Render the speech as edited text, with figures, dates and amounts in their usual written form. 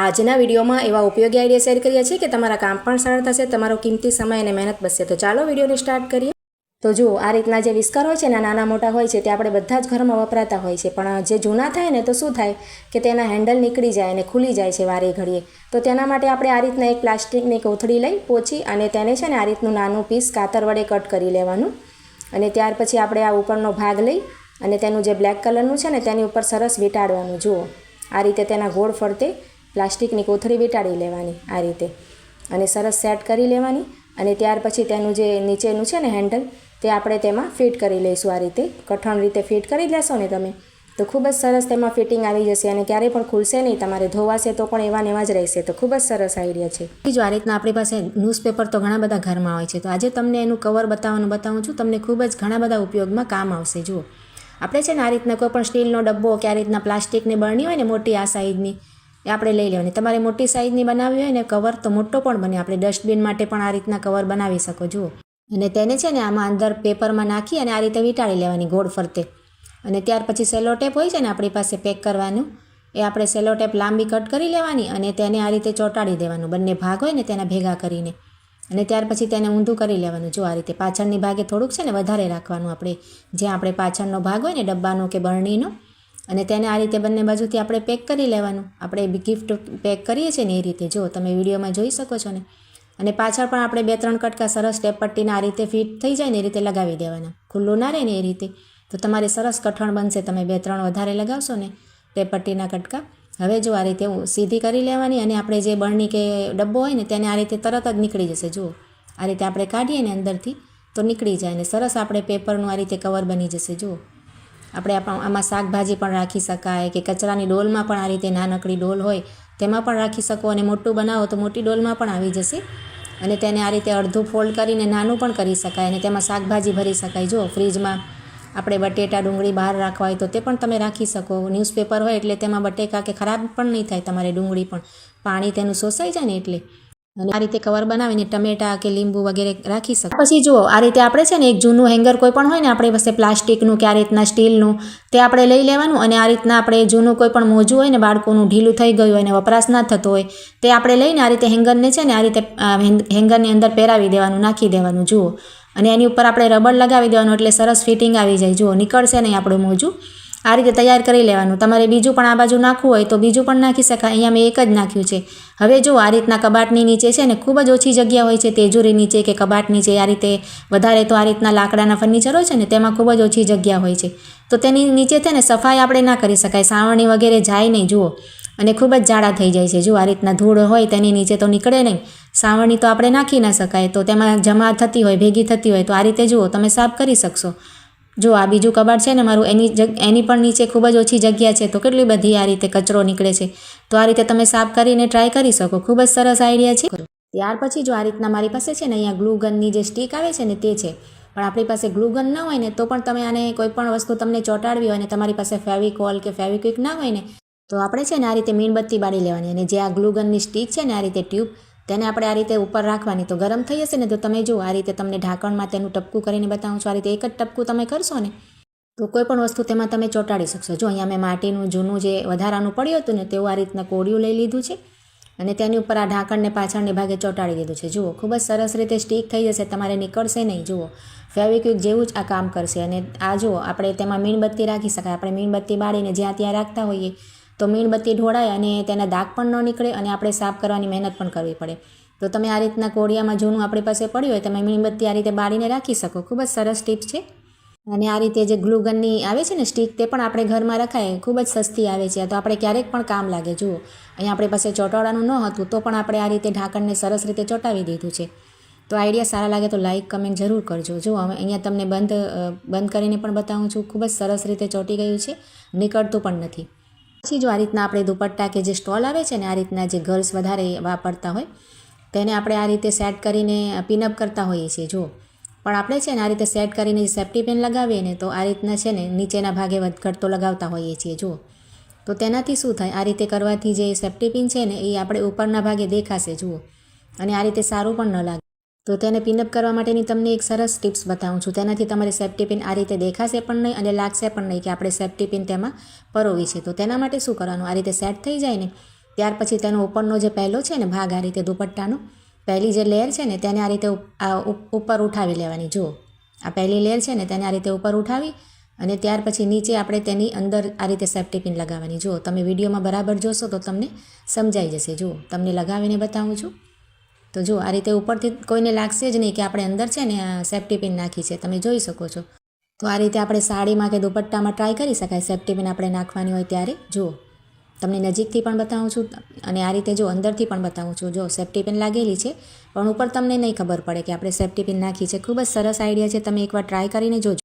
આજના વિડીયોમાં એવા ઉપયોગી આઈડિયા શેર કર્યા છે કે તમારા કામ પણ સરળ થશે, તમારો કિંમતી સમય અને મહેનત બચશે। તો ચાલો વિડીયોને સ્ટાર્ટ કરીએ। તો જુઓ, આ રીતના જે વિસ્કર હોય છે ને, નાના મોટા હોય છે, તે આપણે બધા જ ઘરમાં વપરાતા હોય છે, પણ જે જૂના થાય ને તો શું થાય કે તેના હેન્ડલ નીકળી જાય અને ખુલી જાય છે વારે ઘડીએ। તો તેના માટે આપણે આ રીતના એક પ્લાસ્ટિકની કોથળી લઈ પોચી અને તેને છે ને આ રીતનું નાનું પીસ કાતર વડે કટ કરી લેવાનું। અને ત્યાર પછી આપણે આ ઉપરનો ભાગ લઈ અને તેનું જે બ્લેક કલરનું છે ને તેની ઉપર સરસ વીંટાળવાનું। જુઓ, આ રીતે તેના ગોળ ફરતે પ્લાસ્ટિકની કોથળી વીંટાળી લેવાની આ રીતે અને સરસ સેટ કરી લેવાની। અને ત્યાર પછી તેનું જે નીચેનું છે ને હેન્ડલ તે આપણે તેમાં ફિટ કરી લઈશું। આ રીતે કઠણ રીતે ફિટ કરી લેશો ને તમે તો ખૂબ જ સરસ તેમાં ફિટિંગ આવી જશે અને ક્યારેય પણ ખુલશે નહીં, તમારે ધોવાશે તો પણ એવા ને એવા જ રહેશે। તો ખૂબ જ સરસ આઈડિયા છે। બીજું, આ રીતના આપણી પાસે ન્યૂઝપેપર તો ઘણા બધા ઘરમાં હોય છે, તો આજે તમને એનું કવર બતાવું છું, તમને ખૂબ જ ઘણા બધા ઉપયોગમાં કામ આવશે। જુઓ, આપણે છે ને આ રીતના કોઈ પણ સ્ટીલનો ડબ્બો કે આ રીતના પ્લાસ્ટિકની બરણી હોય ને મોટી આ સાઈઝની એ આપણે લઈ લેવાની। તમારે મોટી સાઈઝની બનાવવી હોય ને કવર તો મોટો પણ બને, આપણે ડસ્ટબિન માટે પણ આ રીતના કવર બનાવી શકો। જુઓ, અને તેને છે ને આમાં અંદર પેપરમાં નાખી અને આ રીતે વીંટાળી લેવાની ગોળ ફરતે। અને ત્યાર પછી સેલો ટેપ હોય છે ને આપણી પાસે પેક કરવાનું, એ આપણે સેલો ટેપ લાંબી કટ કરી લેવાની અને તેને આ રીતે ચોંટાડી દેવાનું, બંને ભાગ હોય ને તેના ભેગા કરીને। અને ત્યાર પછી તેને ઊંધું કરી લેવાનું। જો આ રીતે પાછળની ભાગે થોડુંક છે ને વધારે રાખવાનું, આપણે જ્યાં આપણે પાછળનો ભાગ હોય ને ડબ્બાનો કે બરણીનો, અને તેને આ રીતે બંને બાજુથી આપણે પેક કરી લેવાનું। આપણે ગિફ્ટ પેક કરીએ છીએ ને એ રીતે, જો તમે વિડીયોમાં જોઈ શકો છો ને। અને પાછળ પણ આપણે 2-3 કટકા સરસ ટેપ પટ્ટીના આ રીતે ફિટ થઈ જાય ને એ રીતે લગાવી દેવાના, ખુલ્લું ના રહે ને એ રીતે। તો તમારે સરસ કઠણ બનશે, તમે 2-3 વધારે લગાવશો ને ટેપ પટ્ટીના કટકા। હવે જો આ રીતે સીધી કરી લેવાની અને આપણે જે બરણી કે ડબ્બો હોય ને તેને આ રીતે તરત જ નીકળી જશે। જુઓ, આ રીતે આપણે કાઢીએ ને અંદરથી તો નીકળી જાય ને સરસ આપણે પેપરનું આ રીતે કવર બની જશે। જુઓ, આપણે આમાં શાકભાજી પણ રાખી શકાય કે કચરાની ડોલમાં પણ આ રીતે નાનકડી ડોલ હોય તેમાં પણ રાખી શકો, અને મોટું બનાવો તો મોટી ડોલમાં પણ આવી જશે। અને તેને આ રીતે અડધું ફોલ્ડ કરીને નાનું પણ કરી શકાય અને તેમાં શાકભાજી ભરી શકાય। જુઓ, ફ્રીજમાં આપણે બટેટા ડુંગળી બહાર રાખવા હોય તો તે પણ તમે રાખી શકો। ન્યૂઝપેપર હોય એટલે તેમાં બટેકા કે ખરાબ પણ નહીં થાય, તમારે ડુંગળી પણ પાણી તેનું શોષાઈ જાય ને એટલે। અને આ રીતે કવર બનાવીને ટમેટા કે લીંબુ વગેરે રાખી શકો। પછી જુઓ, આ રીતે આપણે છે ને એક જૂનું હેંગર કોઈ પણ હોય ને આપણી પાસે પ્લાસ્ટિકનું કે આ રીતના સ્ટીલનું, તે આપણે લઈ લેવાનું અને આ રીતના આપણે જૂનું કોઈ પણ મોજું હોય ને બાળકોનું ઢીલું થઈ ગયું હોય અને વપરાશ ના થતો હોય તે આપણે લઈને આ રીતે હેંગરને છે ને આ રીતે હેંગરની અંદર પહેરાવી દેવાનું, નાખી દેવાનું। જુઓ, અને એની ઉપર આપણે રબર લગાવી દેવાનું એટલે સરસ ફિટિંગ આવી જાય। જુઓ, નીકળશે નહીં આપણું મોજું। આ રીતે તૈયાર કરી લેવાનું। તમારે બીજું પણ આ બાજુ નાખવું હોય તો બીજું પણ નાખી શકાય, અહીંયા મેં એક જ નાખ્યું છે। હવે જો આ રીતના કબાટની નીચે છે ને ખૂબ જ ઓછી જગ્યા હોય છે, તેજુરી નીચે કે કબાટ નીચે આ રીતે, વધારે તો આ રીતના લાકડાના ફર્નિચર હોય છે ને તેમાં ખૂબ જ ઓછી જગ્યા હોય છે, તો તેની નીચે છે ને સફાઈ આપણે ના કરી શકાય, સાવરણી વગેરે જાય નહીં। જુઓ, અને ખૂબ જ જાડા થઈ જાય છે। જો આ રીતના ધૂળ હોય તેની નીચે તો નીકળે નહીં, સાવરણી તો આપણે નાખી ના શકાય, તો તેમાં જમા થતી હોય, ભેગી થતી હોય, તો આ રીતે જુઓ તમે સાફ કરી શકશો। જો આ બીજું કબાટ છે ને મારું, એની પણ નીચે ખૂબ જ ઓછી જગ્યા છે, તો કેટલી બધી આ રીતે કચરો નીકળે છે, તો આ રીતે તમે સાફ કરીને ટ્રાય કરી શકો। ખૂબ જ સરસ આઈડિયા છે। ત્યાર પછી જો આ રીતના મારી પાસે છે ને અહીંયા ગ્લુ ગનની જે સ્ટીક આવે છે ને તે છે, પણ આપણી પાસે ગ્લુ ગન ના હોય ને તો પણ તમે આને કોઈ પણ વસ્તુ તમને ચોંટાડવી હોય ને તમારી પાસે ફેવિકોલ કે ફેવિક્વિક ના હોય ને તો આપણે છે ને આ રીતે મીણબત્તી બાળી લેવાની અને જે આ ગ્લુ ગનની સ્ટીક છે ને આ રીતે ટ્યુબ, તેને આપણે આ રીતે ઉપર રાખવાની, તો ગરમ થઈ જશે ને તો તમે જુઓ આ રીતે તમને ઢાંકણમાં તેનું ટપકું કરીને બતાવું છું। આ રીતે એક જ ટપકું તમે કરશો ને તો કોઈ પણ વસ્તુ તેમાં તમે ચોંટાડી શકશો। જો અહીંયા મેં માટીનું જૂનું જે વધારાનું પડ્યું હતું ને તેવું આ રીતના કોડિયું લઈ લીધું છે અને તેની ઉપર આ ઢાંકણને પાછળની ભાગે ચોંટાડી દીધું છે। જુઓ, ખૂબ જ સરસ રીતે સ્ટીક થઈ જશે, તમારે નીકળશે નહીં। જુઓ, ફેવિક્વિક જેવું જ આ કામ કરશે। અને આ જુઓ, આપણે તેમાં મીણબત્તી રાખી શકાય, આપણે મીણબત્તી બાળીને જ્યાં ત્યાં રાખતા હોઈએ તો મીણબત્તી ઢોળાય અને તેના દાગ પણ ન નીકળે અને આપણે સાફ કરવાની મહેનત પણ કરવી પડે। તો તમે આ રીતના કોડિયામાં જૂનું આપણી પાસે પડ્યું હોય તમે મીણબત્તી આ રીતે બાળીને રાખી શકો। ખૂબ જ સરસ ટીપ્સ છે। અને આ રીતે જે ગ્લુ ગનની આવે છે ને સ્ટીક, તે પણ આપણે ઘરમાં રખાય, ખૂબ જ સસ્તી આવે છે, તો આપણે ક્યારેક પણ કામ લાગે। જુઓ, અહીંયા આપણી પાસે ચોંટાડવાનું ન હતું તો પણ આપણે આ રીતે ઢાંકણને સરસ રીતે ચોંટાવી દીધું છે। તો આઈડિયા સારા લાગે તો લાઇક કમેન્ટ જરૂર કરજો। જો હવે અહીંયા તમને બંધ કરીને પણ બતાવું છું, ખૂબ જ સરસ રીતે ચોંટી ગયું છે, નીકળતું પણ નથી। પછી જો આ રીતના આપણે દુપટ્ટા કે જે સ્ટોલ આવે છે ને આ રીતના જે ગર્લ્સ વધારે વાપરતા હોય તેને આપણે આ રીતે સેટ કરીને પિનઅપ કરતા હોઈએ છીએ। જુઓ, પણ આપણે છે ને આ રીતે સેટ કરીને સેફ્ટી પિન લગાવીએ ને તો આ રીતના છે ને નીચેના ભાગે વધઘટતો લગાવતા હોઈએ છીએ। જુઓ, તો તેનાથી શું થાય, આ રીતે કરવાથી જે સેફ્ટી પિન છે ને એ આપણે ઉપરના ભાગે દેખાશે। જુઓ, અને આ રીતે સારું પણ ન લાગે, તો તેને પિનઅપ કરવા માટેની તમને એક સરસ ટિપ્સ બતાવું છું। તેનાથી તમારી સેફ્ટી પિન આ રીતે દેખાશે પણ નહીં અને લાગશે પણ નહીં કે આપણે સેફ્ટી પિન તેમાં પરોવી છે। તો તેના માટે શું કરવાનું, આ રીતે સેટ થઈ જાય ને ત્યાર પછી તેનો ઉપરનો જે પહેલો છે ને ભાગ આ રીતે દુપટ્ટાનો પહેલી જે લેયર છે ને તેને આ રીતે ઉપર ઉઠાવી લેવાની. જુઓ આ પહેલી લેયર છે ને તેને આ રીતે ઉપર ઉઠાવી અને ત્યાર પછી નીચે આપણે તેની અંદર આ રીતે સેફ્ટી પિન લગાવવાની. જુઓ તમે વિડીયોમાં બરાબર જોશો તો તમને સમજાઈ જશે. જુઓ તમને લગાવીને બતાવું છું. તો જુઓ આ રીતે ઉપરથી કોઈને લાગશે જ નહીં કે આપણે અંદર છે ને સેફ્ટી પિન નાખી છે, તમે જોઈ શકો છો. તો આ રીતે આપણે સાડીમાં કે દુપટ્ટામાં ટ્રાય કરી શકાય સેફ્ટી પિન આપણે નાખવાની હોય ત્યારે. જુઓ તમને નજીકથી પણ બતાવું છું અને આ રીતે જો અંદરથી પણ બતાવું છું. જો સેફ્ટી પિન લાગેલી છે પણ ઉપર તમને નહીં ખબર પડે કે આપણે સેફ્ટી પિન નાખી છે. ખૂબ જ સરસ આઈડિયા છે, તમે એકવાર ટ્રાય કરીને જોજો.